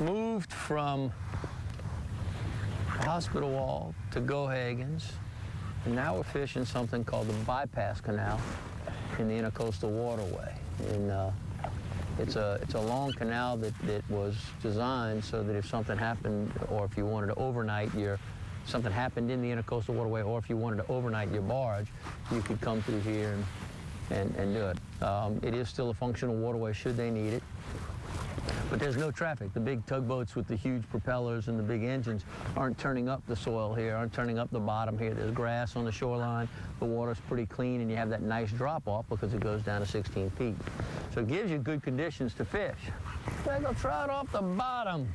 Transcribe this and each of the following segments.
moved from Hospital Wall to Gohagens, and now we're fishing something called the Bypass Canal in the Intercoastal Waterway. And it's a long canal that was designed so that if something happened, or if you wanted to overnight something happened in the Intercoastal Waterway, or if you wanted to overnight your barge, you could come through here and do it. It is still a functional waterway should they need it. But there's no traffic. The big tugboats with the huge propellers and the big engines aren't turning up the soil here, aren't turning up the bottom here. There's grass on the shoreline. The water's pretty clean, and you have that nice drop-off because it goes down to 16 feet. So it gives you good conditions to fish. Speckled trout off the bottom.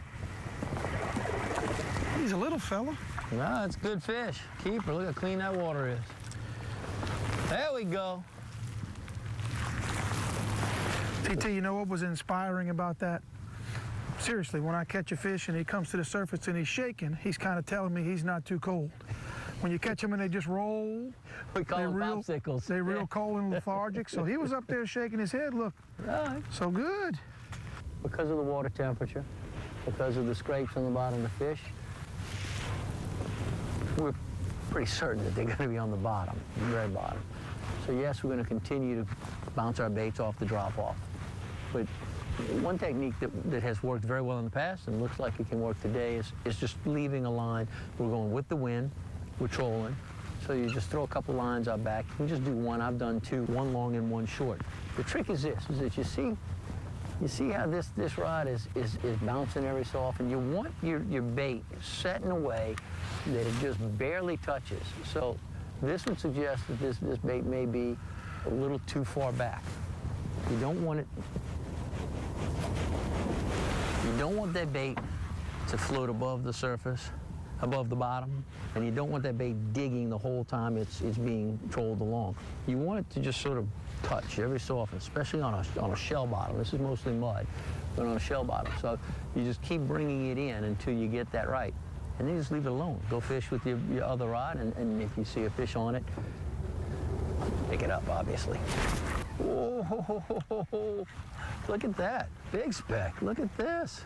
He's a little fella. No, it's good fish. Keeper, look how clean that water is. There we go. TT, you know what was inspiring about that? Seriously, when I catch a fish and he comes to the surface and he's shaking, he's kind of telling me he's not too cold. When you catch them and they just roll, we call them popsicles. They're real cold and lethargic. So he was up there shaking his head. Look, so good. Because of the water temperature, because of the scrapes on the bottom of the fish, we're pretty certain that they're going to be on the bottom, the very bottom. So yes, we're going to continue to bounce our baits off the drop-off. But one technique that has worked very well in the past and looks like it can work today is just leaving a line. We're going with the wind, we're trolling. So you just throw a couple lines out back. You can just do one. I've done two, one long and one short. The trick is this, is that you see how this rod is bouncing every so often. You want your bait set in a way that it just barely touches. So this would suggest that this bait may be a little too far back. You don't want that bait to float above the surface, above the bottom, and you don't want that bait digging the whole time it's being trolled along. You want it to just sort of touch every so often, especially on a shell bottom. This is mostly mud, but on a shell bottom. So you just keep bringing it in until you get that right. And then you just leave it alone. Go fish with your other rod, and if you see a fish on it, pick it up, obviously. Oh, look at that. Big speck. Look at this.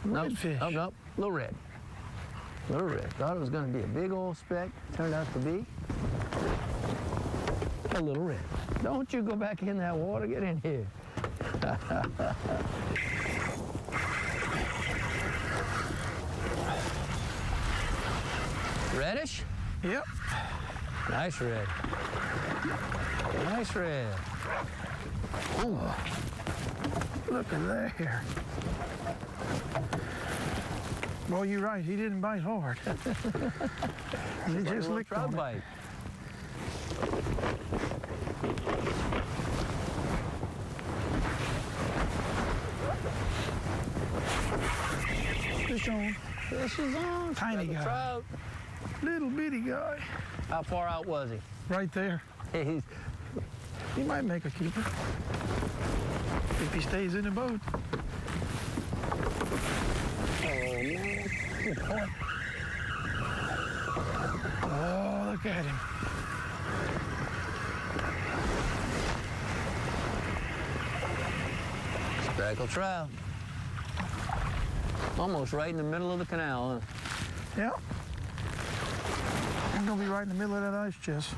Redfish. Nope. Little red. Little red. Thought it was going to be a big old speck. Turned out to be a little red. Don't you go back in that water. Get in here. Reddish? Yep. Nice red. Nice red. Oh, look at there. Well, you're right. He didn't bite hard. He just licked on bite. It. Fish on. Fish is on. Tiny guy. Trout. Little bitty guy. How far out was he? Right there. He might make a keeper if he stays in the boat. Oh, man. Good point. Oh, look at him. Speckled trout. Almost right in the middle of the canal, huh? Yeah. I'm gonna be right in the middle of that ice chest.